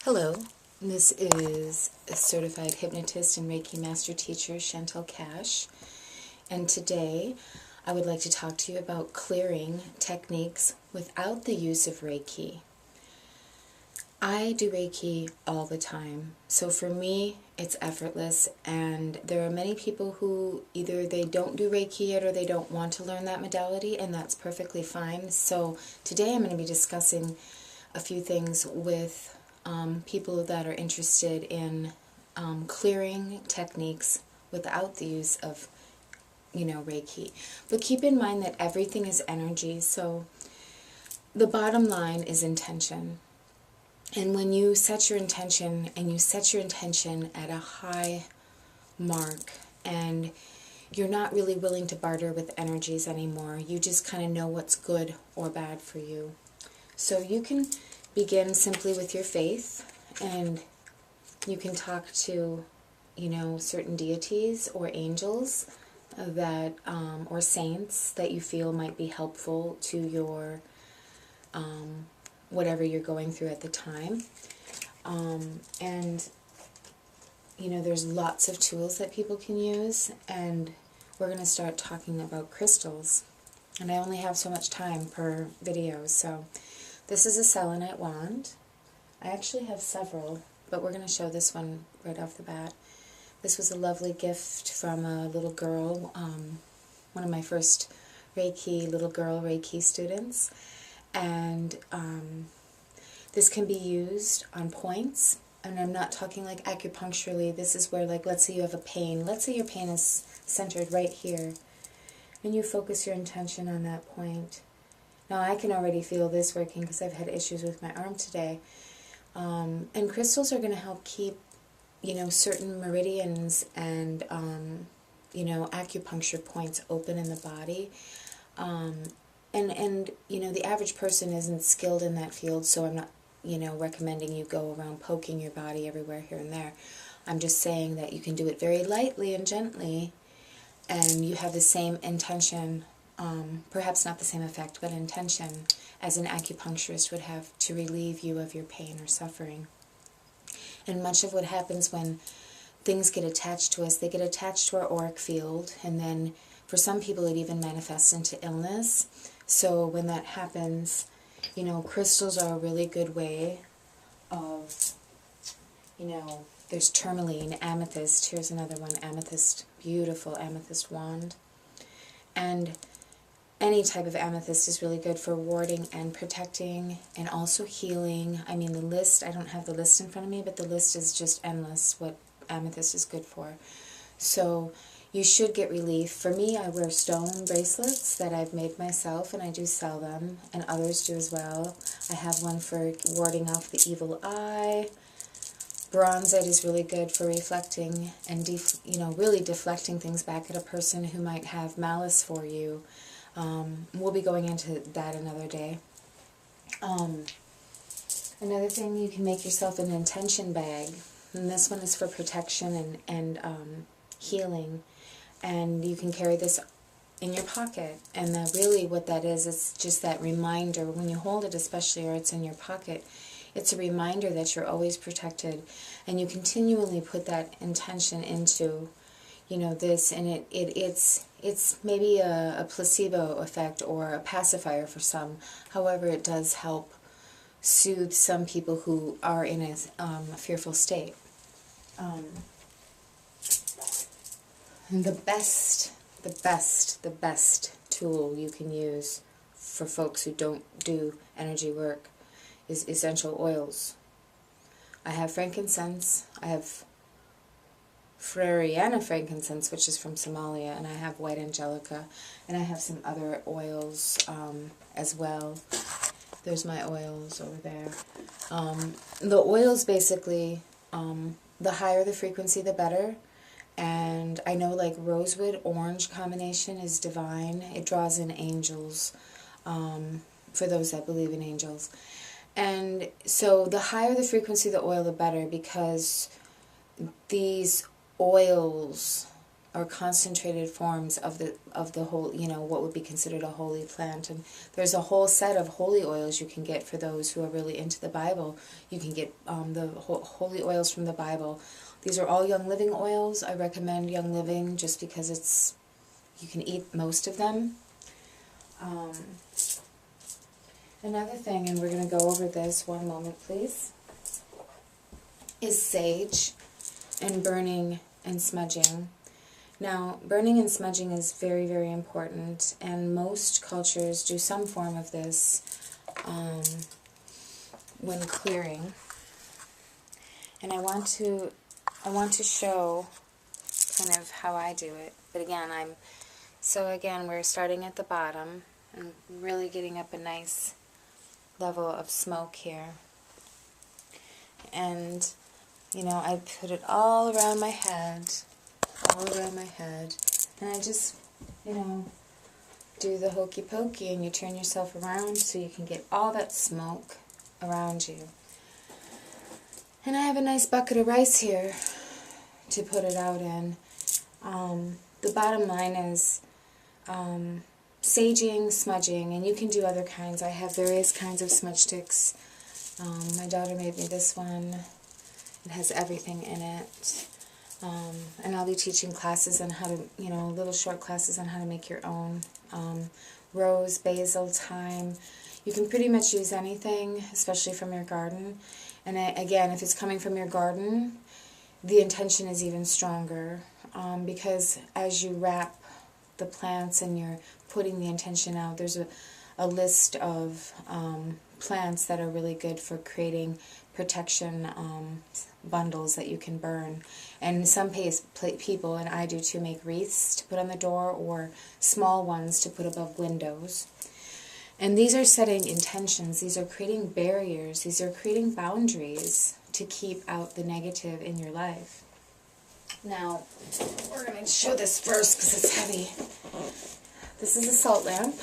Hello, this is a certified hypnotist and Reiki Master Teacher, Chantel Cash, and today I would like to talk to you about clearing techniques without the use of Reiki. I do Reiki all the time, so for me it's effortless, and there are many people who either they don't do Reiki yet or they don't want to learn that modality, and that's perfectly fine. So today I'm going to be discussing a few things with people that are interested in clearing techniques without the use of, Reiki. But keep in mind that everything is energy, so the bottom line is intention. And when you set your intention, and you set your intention at a high mark, and you're not really willing to barter with energies anymore, you just kind of know what's good or bad for you. So you can begin simply with your faith, and you can talk to, certain deities or angels that, or saints that you feel might be helpful to your, whatever you're going through at the time. And, there's lots of tools that people can use, and we're going to start talking about crystals. And I only have so much time per video, so this is a selenite wand. I actually have several, but we're going to show this one right off the bat. This was a lovely gift from a little girl, one of my first little girl Reiki students. And this can be used on points, and I'm not talking like acupuncturally. This is where, like, let's say you have a pain. Let's say your pain is centered right here, and you focus your intention on that point. Now I can already feel this working because I've had issues with my arm today. And crystals are going to help keep, certain meridians and, acupuncture points open in the body. And the average person isn't skilled in that field, so I'm not, recommending you go around poking your body everywhere here and there. I'm just saying that you can do it very lightly and gently, and you have the same intention, perhaps not the same effect, but intention as an acupuncturist would have to relieve you of your pain or suffering. And much of what happens when things get attached to us, they get attached to our auric field, and then for some people it even manifests into illness. So when that happens, crystals are a really good way of, there's tourmaline, amethyst. Here's another one, amethyst, beautiful amethyst wand. And any type of amethyst is really good for warding and protecting and also healing. I mean, the list, I don't have the list in front of me, but the list is just endless what amethyst is good for. So you should get relief. For me, I wear stone bracelets that I've made myself, and I do sell them, and others do as well. I have one for warding off the evil eye. Bronzite is really good for reflecting and, really deflecting things back at a person who might have malice for you. We'll be going into that another day. Another thing, you can make yourself an intention bag, and this one is for protection and healing, and you can carry this in your pocket. And really what that is, it's just that reminder when you hold it, especially, or it's in your pocket, it's a reminder that you're always protected, and you continually put that intention into, this, and it's maybe a placebo effect or a pacifier for some. However, it does help soothe some people who are in a fearful state. The best tool you can use for folks who don't do energy work is essential oils. I have frankincense, I have Freriana frankincense, which is from Somalia, and I have white angelica, and I have some other oils as well. There's my oils over there. The oils basically, the higher the frequency, the better. And I know, like, rosewood orange combination is divine. It draws in angels, for those that believe in angels. And so the higher the frequency of the oil, the better, because these oils or concentrated forms of the whole, you know, what would be considered a holy plant. And there's a whole set of holy oils you can get for those who are really into the Bible. You can get the holy oils from the Bible. These are all Young Living oils. I recommend Young Living just because you can eat most of them. Another thing, and we're going to go over this, one moment please, is sage and burning and smudging. Now, burning and smudging is very, very important, and most cultures do some form of this when clearing. And I want to show kind of how I do it. But again, we're starting at the bottom and really getting up a nice level of smoke here. And, you know, I put it all around my head, and I just, you know, do the hokey pokey, and you turn yourself around so you can get all that smoke around you. And I have a nice bucket of rice here to put it out in. The bottom line is saging, smudging, and you can do other kinds. I have various kinds of smudge sticks. My daughter made me this one. It has everything in it. And I'll be teaching classes on how to, you know, little short classes on how to make your own. Rose, basil, thyme. You can pretty much use anything, especially from your garden. And again, if it's coming from your garden, the intention is even stronger. Because as you wrap the plants and you're putting the intention out, there's a list of plants that are really good for creating protection bundles that you can burn. And some people, and I do too, make wreaths to put on the door or small ones to put above windows. And these are setting intentions. These are creating barriers. These are creating boundaries to keep out the negative in your life. Now, we're going to show this first because it's heavy. This is a salt lamp.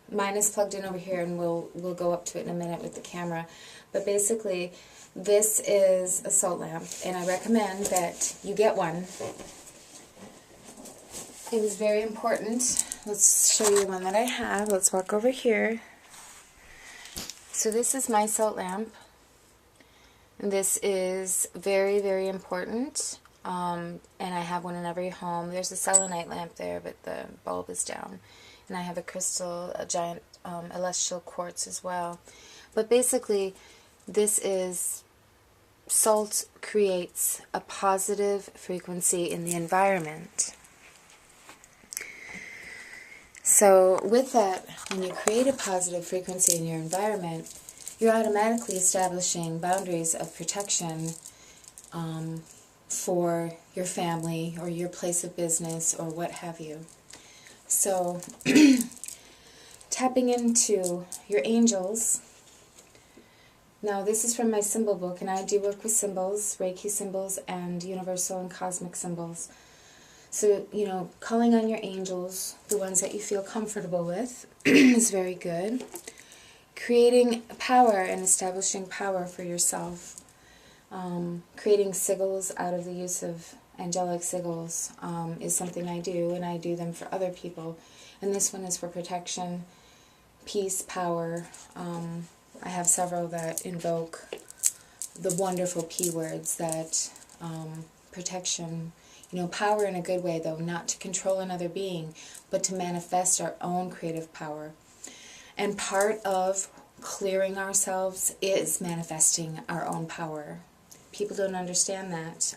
Mine is plugged in over here, and we'll go up to it in a minute with the camera. But basically, this is a salt lamp, and I recommend that you get one. It is very important. Let's show you one that I have. Let's walk over here. So this is my salt lamp. This is very, very important, and I have one in every home. There's a selenite lamp there, but the bulb is down. And I have a giant celestial quartz as well. But basically, this is, salt creates a positive frequency in the environment. So with that, when you create a positive frequency in your environment, you're automatically establishing boundaries of protection for your family or your place of business or what have you. So, tapping into your angels. Now, this is from my symbol book, and I do work with symbols, Reiki symbols, and universal and cosmic symbols. So, you know, calling on your angels, the ones that you feel comfortable with, is very good. Creating power and establishing power for yourself. Creating sigils out of the use of angelic sigils is something I do, and I do them for other people. And this one is for protection, peace, power. I have several that invoke the wonderful P words that protection, you know, power in a good way though, not to control another being, but to manifest our own creative power. And part of clearing ourselves is manifesting our own power. People don't understand that.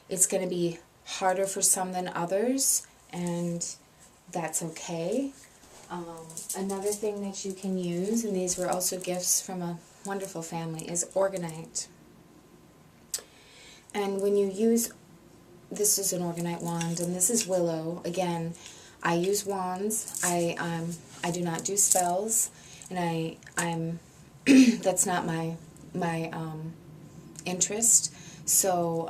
It's going to be harder for some than others, and that's okay. Another thing that you can use, and these were also gifts from a wonderful family, is orgonite. And when you use, this is an orgonite wand, and this is willow. Again, I use wands. I do not do spells, and I'm that's not my interest. So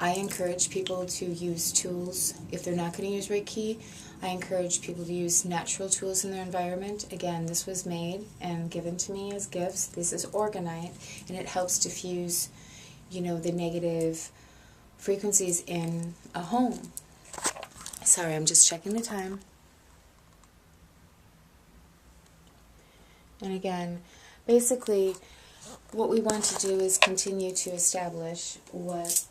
I encourage people to use tools. If they're not going to use Reiki, I encourage people to use natural tools in their environment. Again, this was made and given to me as gifts. This is orgonite, and it helps diffuse, you know, the negative frequencies in a home. Sorry, I'm just checking the time. And again, basically, what we want to do is continue to establish what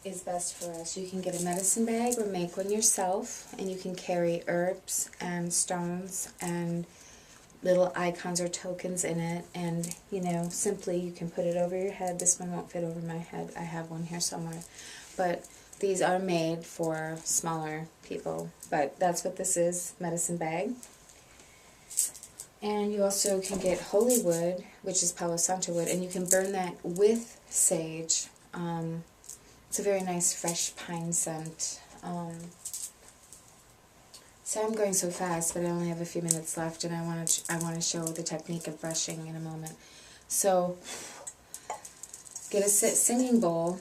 is best for us. You can get a medicine bag or make one yourself, and you can carry herbs and stones and little icons or tokens in it, and simply you can put it over your head. This one won't fit over my head. I have one here somewhere, but these are made for smaller people. But that's what this is, medicine bag. And you also can get holy wood, which is Palo Santo wood, and you can burn that with sage. It's a very nice fresh pine scent. So I'm going so fast, but I only have a few minutes left, and I want to show the technique of brushing in a moment. So get a singing bowl.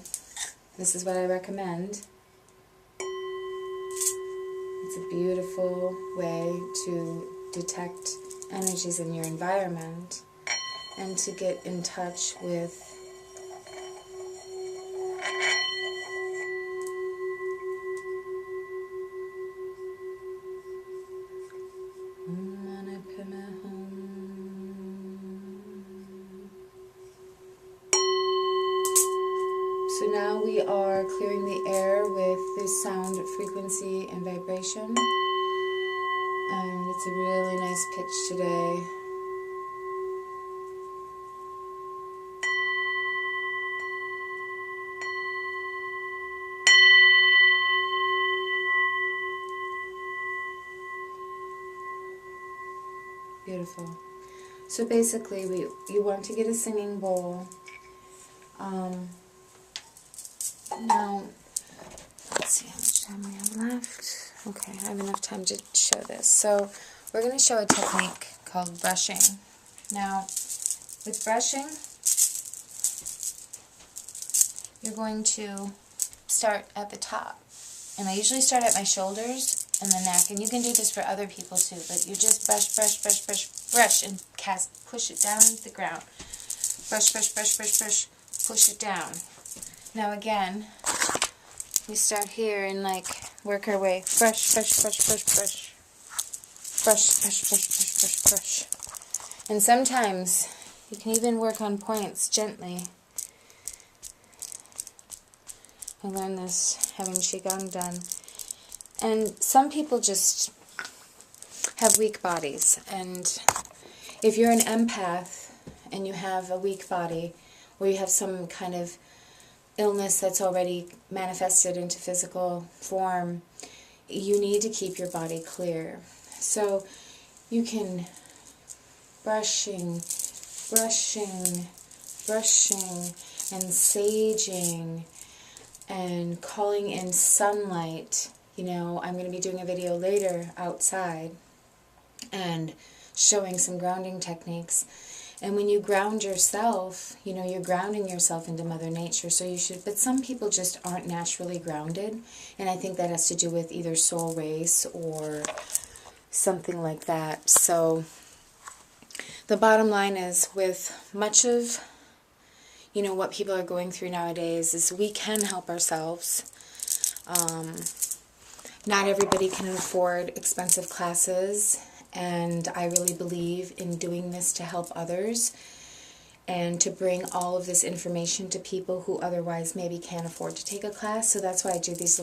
This is what I recommend. It's a beautiful way to detect energies in your environment and to get in touch with So now we are clearing the air with this sound, frequency, and vibration. And it's a really nice pitch today. Beautiful. So basically, you want to get a singing bowl. Now, let's see how much time we have left. Okay, I have enough time to show this. So we're going to show a technique called brushing. Now, with brushing, you're going to start at the top. And I usually start at my shoulders and the neck. And you can do this for other people too. But you just brush, brush, brush, brush, brush, and push it down into the ground. Brush, brush, brush, brush, brush, push it down. Now again, we start here and work our way. Brush, brush, brush, brush, brush. Brush, brush, brush, brush, brush, brush. And sometimes you can even work on points gently. I learned this having Qigong done. And some people just have weak bodies. And if you're an empath and you have a weak body, or you have some kind of illness that's already manifested into physical form, you need to keep your body clear. So you can brushing, brushing, brushing, and saging, and calling in sunlight. I'm going to be doing a video later outside and showing some grounding techniques. And when you ground yourself, you're grounding yourself into Mother Nature, so you should, but some people just aren't naturally grounded, and I think that has to do with either soul race or something like that. So the bottom line is, with much of, what people are going through nowadays, is we can help ourselves. Not everybody can afford expensive classes, and I really believe in doing this to help others and to bring all of this information to people who otherwise maybe can't afford to take a class. So that's why I do these little